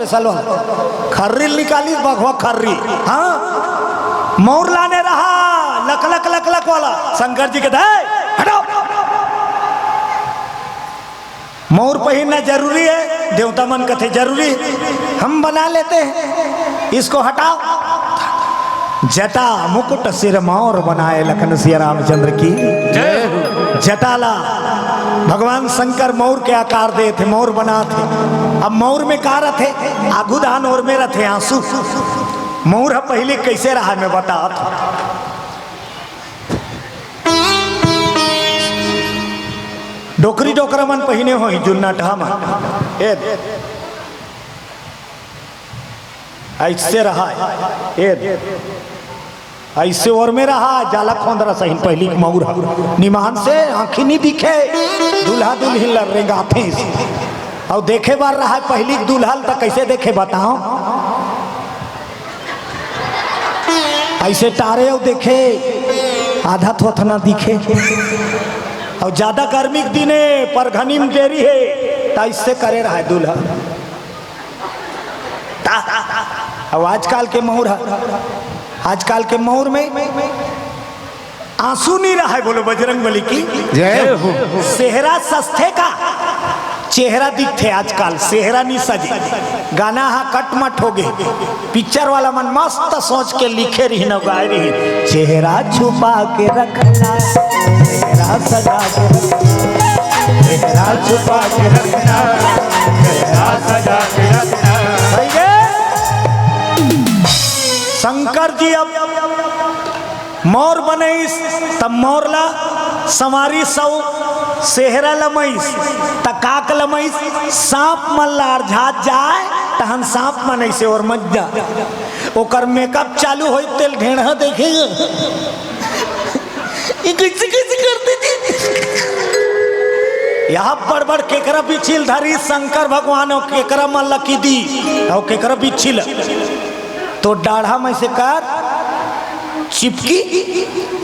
Special Kharri निकाली बघवा खर्री। हाँ मोर लाने रहा लक लक लक लक वाला। शंकर जी कहते हटाओ, मोर पहनना जरूरी है, देवता मन कहते जरूरी है, हम बना लेते हैं, इसको हटाओ। जटा मुकुट सिर मोर बनाए लखन सिया रामचंद्र की जटाला। भगवान शंकर मोर के आकार दे थे, मोर बना थे। अब मोर में का रथे आगू दान और में रथे आंसू। मोर पहले कैसे रहा मैं बता। डोकरी डोकरा मन पहिने हो जुन्ना ढामा ऐसे रहा ऐसे और में रहा जाला खोंदरा सही पहली मऊर निमान से आंखी नहीं दिखे, दूल्हा दुल्हन लड़ेगा थे और देखे बार रहा पहली दुल्हन तक कैसे देखे बताओ। ऐसे टारे और देखे आधा थोथना दिखे और ज्यादा गर्मी के दिने पर घनी में देरी है तो इससे करे रहा है दूल्हा। अब आजकल के मोर आजकल के मोर में आंसू नहीं रहा है। बोलो बजरंगबली की जय हो। सेहरा सस्ते का चेहरा दिखते आजकल, सेहरा नहीं सजे। गाना हा कटमट हो गए, पिक्चर वाला मन मस्त सोच के लिखे रही न गाए रही। चेहरा छुपा के रखना, चेहरा सजा के रखना, चेहरा छुपा के रखना, चेहरा सजा के रखना। शंकर जी अब मोर बनईस तब मोरला समारी सौ सेहरा लमईस तकाक लमईस सांप मल्लार झात जाए तहन सांप मनईसे और मज्जा ओकर मेकअप चालू होई तेल ढेढ़ा देखेगा ये कैसे कैसे करते थे। यहाँ बड़ बड़ केकरा बिछिल धरी शंकर भगवान और केकरा मल्ला की दी और केकरा बिछिल तो डाढ़ा में से कर चिपकी।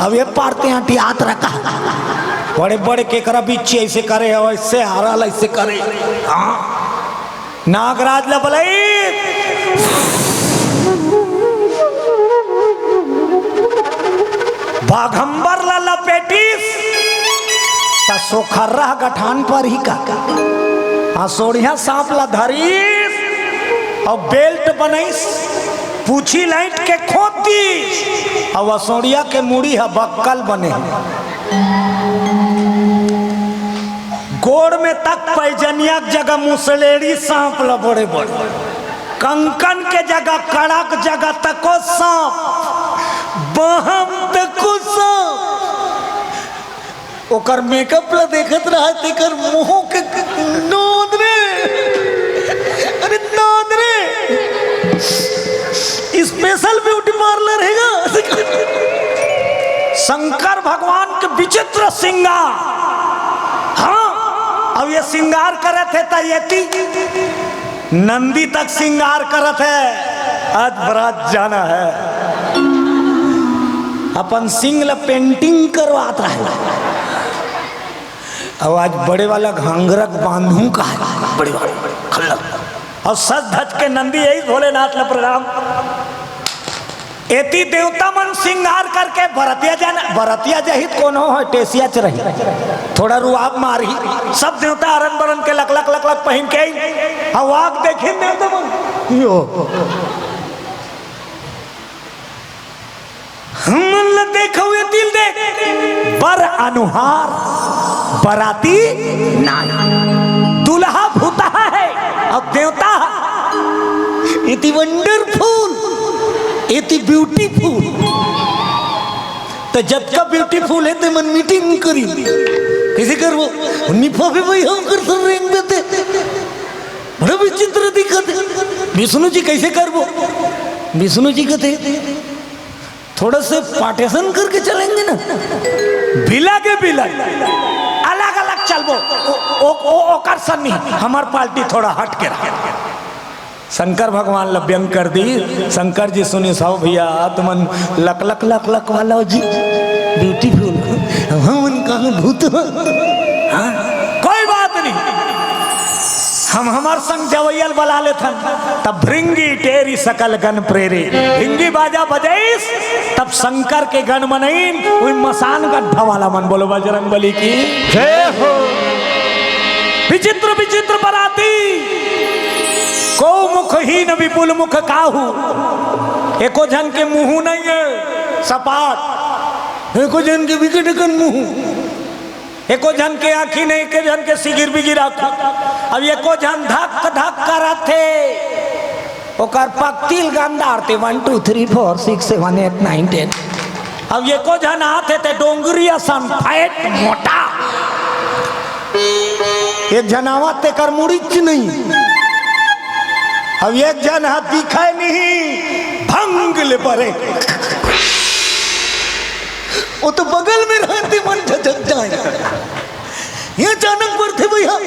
अब ये पारते आटी हाथ रखा बड़े बड़े केकरा बिच्छी ऐसे करे ऐसे हारल ऐसे करे। हाँ नागराज लबलई बाघंबर ला लपेटिस सोखर्रा गठान पर ही का सोड़िया सांप ला धरीस और बेल्ट बनईस पूछी लाइट के खोती और वसोड़िया के मुड़ी है बक्कल बने। गोड़ में तक पैजनिया जगह मुसलेड़ी सांप ला बड़े बड़े, कंकन के जगह कड़क जगह तको सांप, बहम तको सांप। ओकर मेकअप ला देखत रहा तेकर मुंह के नोद रे, अरे नोद रे स्पेशल ब्यूटी पार्लर हैगा। शंकर भगवान के विचित्र श्रृंगार। हाँ अब ये श्रृंगार करे थे तयती नंदी तक श्रृंगार करत है। आज बारात जाना है अपन सिंह ला पेंटिंग करवाता है। अब आज बड़े वाला घांगरक बांधू का है बड़े वाला खल्लक और सज धज के नंदी यही भोलेनाथ ला प्रणाम। एती देवता मन श्रृंगार करके बरतिया जहित कोनो हो टेसिया च रही थोड़ा रुआब मारी सब देवता अरन बरन के लक लक लक लक पहन के आवाग देखे देवता मन यो हम देखो ये दिल देख बर अनुहार बराती दूल्हा भूता है अब देवता इति वंडरफुल इति ब्यूटीफुल। तो जब का ब्यूटीफुल है तो मन मीटिंग करी कैसे कर वो निफा भी भाई हम कर सब रेंग देते बड़ा विचित्र दिखते। विष्णु जी कैसे कर वो विष्णु जी कहते थोड़ा से पार्टीशन करके चलेंगे ना बिला के बिला अलग अलग चल वो कर सन्नी हमार पार्टी थोड़ा हट के रहा। शंकर भगवान लभ्यंग कर दी। शंकर जी सुनी साहब भैया तुमन लक लक लक लक वाला जी ब्यूटीफुल हम कहा भूत हाँ? कोई बात नहीं हम हमार संग जवैयल बला लेथन तब भृंगी टेरी सकल गण प्रेरे हिंगी बाजा बजाइस तब शंकर के गण मनईन वही मसान गड्ढा वाला मन। बोलो बजरंग बली की जय हो। विचित्र विचित्र बराती को मुखहीन विपुल मुख काहू एको जन के मुंह नहीं है सपाट, एको जन के विकट मुंह, एको जन के आँखी नहीं, के जन के सिगिर बिगिर आँख। अब एको जन धक धक करत थे ओकर पक्तिल गंदारते 1 2 3 4 6 7 8 9 10। अब एको जन आते थे डोंगरिया सन फैट मोटा, एक जन आवत ते कर मुड़ीच नहीं। अब एक जन हाथ दिखाए नहीं भंग ले परे, वो तो बगल में रहते मन झटक जाए। ये अचानक पर थे भैया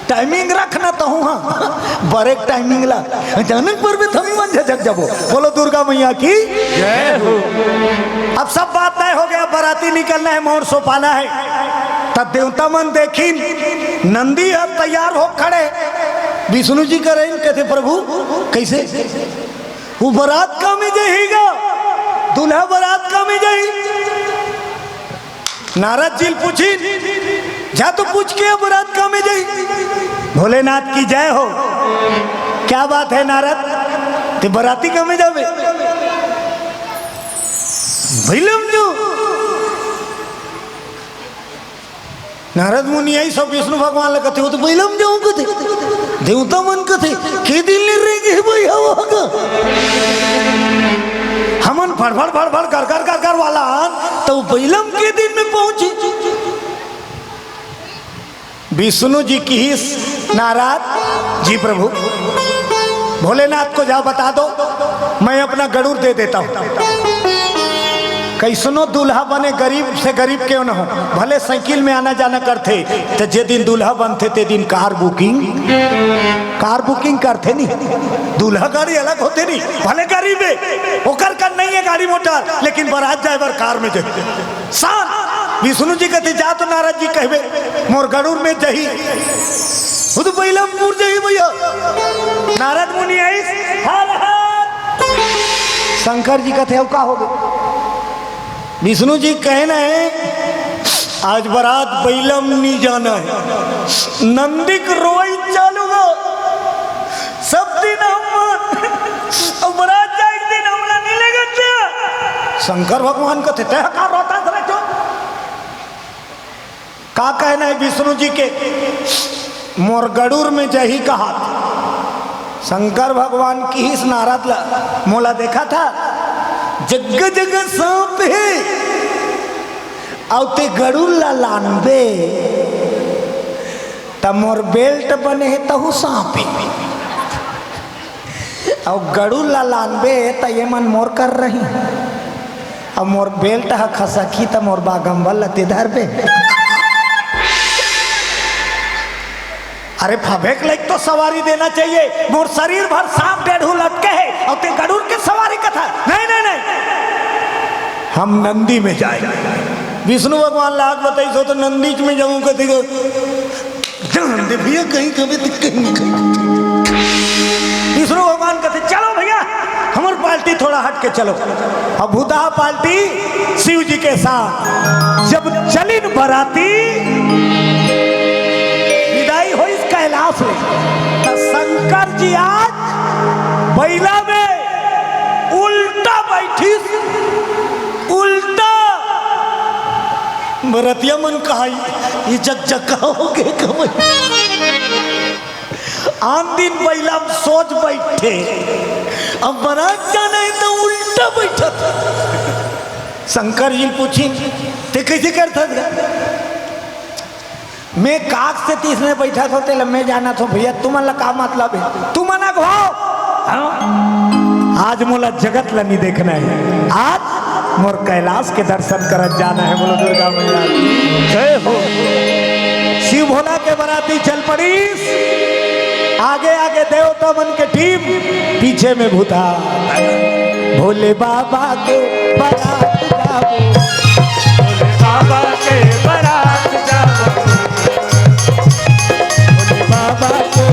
टाइमिंग रखना तो हूँ हाँ बरेक टाइमिंग ला अचानक पर भी थमी मन झटक जाबो। बोलो दुर्गा मैया की जय हो। अब सब बात तय हो गया, बाराती निकलना है, मोर सोपाना है। तब देवता मन देखी नंदी अब तैयार हो खड़े, विष्णु जी कह रहे कहते प्रभु कैसे वो बारात का में जाएगा, दूल्हा बारात का में जाए। नारद जी पूछी जा तो पूछ के बारात का में जाए। भोलेनाथ की जय हो। क्या बात है नारद, ते बाराती का में जावे भैलम जो। नारद मुनि यही सब विष्णु भगवान लगते हो तो भैलम जाऊं कथे देवता मन कथे के दिल ले रहे भैया होगा हमन फड़फड़ फड़फड़ कर कर कर कर वाला तो बैलम के दिन में पहुंचे। विष्णु जी की ही नाराज जी प्रभु भोलेनाथ को जाओ बता दो मैं अपना गरुड़ दे देता हूं। कैसनो दूल्हा बने गरीब से गरीब क्यों न हो, भले साइकिल में आना जाना करते तो जे दिन दूल्हा बनते ते दिन कार बुकिंग करते नहीं। दूल्हा गाड़ी अलग होते नहीं, भले गरीब है ओकर कर नहीं है गाड़ी मोटर, लेकिन बारात जाए बार कार में जाए शान। विष्णु जी कहते जा तो नारद जी कहबे मोर गरुड़ में जही खुद बैलमपुर जही भैया। नारद मुनि आई शंकर जी कहते का हो गए। विष्णु जी कहना है आज बारात बैलम नहीं जाना है, नंदिक रोई चालूगा सब दिन हम बारात जाए दिन हमला नहीं लेगा। शंकर भगवान कहते तह का रोता था जो का कहना है विष्णु जी के मोर गरुड़ में जही कहा। शंकर भगवान की ही नारद मोला देखा था जगह जगह सांप है औते गरुड़ ला लानबे तब मोर बेल्ट बने है तहु सांप और गरुड़ ला लानबे त ये मन मोर कर रही अब मोर बेल्ट हा खसकी त मोर बागम्बल लते धरबे। अरे फबेक लाइक तो सवारी देना चाहिए, मोर शरीर भर सांप डेढ़ू लटके है और ते गरुड़ के सवारी कथा नहीं नहीं नहीं हम नंदी में जाए। विष्णु भगवान लाग बताई सो तो नंदी में जाऊं कथी जान दे भैया कहीं कभी विष्णु भगवान कहते चलो भैया हमार पार्टी थोड़ा हट के चलो। अब भूता पार्टी शिव जी के साथ जब चली बाराती विदाई हो इस कैलाश में तो शंकर जी आज बैला में उल्टा बैठी उल्टा बरतिया मन कहा ये जग जग हो गए कमई आन दिन बैला सोच बैठे अब बारात जाना है तो उल्टा बैठा था। शंकर जी पूछी ते कैसे करता था मैं काक से तीस में बैठा था तेल मैं जाना था भैया तुम्हारा का मतलब है तुम मना घो आज मोला जगत ला नहीं देखना है, आज मोर कैलाश के दर्शन करत जाना है। बोलो दुर्गा मैया जय हो। शिव भोला के बाराती चल पड़ी, आगे आगे देवता मन के टीम, पीछे में भूता भोले बाबा के बारात जाओ, भोले बाबा के बारात जाओ, भोले बाबा के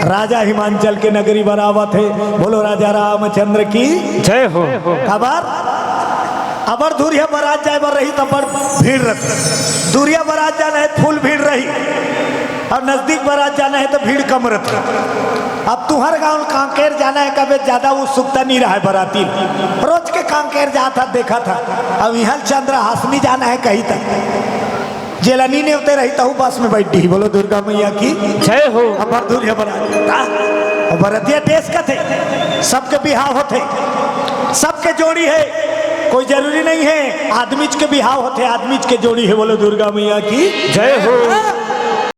राजा हिमांचल के नगरी बरावत है, बोलो राजा रामचंद्र की जय हो। खबर अबर दूरिया बारात जाए बर रही तब भीड़ रहती, दूरिया बारात जाना है फुल भीड़ रही, और नजदीक बारात जाना है तो भीड़ कम रहती। अब तुम्हारे गांव कांकेर जाना है, कभी ज्यादा उत्सुकता नहीं रहा है बराती, रोज के कांकेर जाता देखा था। अब यहाँ चंद्र हासनी जाना है कहीं तक, जेलानी ने उतरे रही तो बस में बैठी, बोलो दुर्गा मैया की जय हो। अबर दूरिया बारात बरतिया देश का थे, सबके बिहाव होते, सबके जोड़ी है, कोई जरूरी नहीं है आदमीज के बिहाव होते, आदमीज के जोड़ी है, बोलो दुर्गा मैया की जय हो।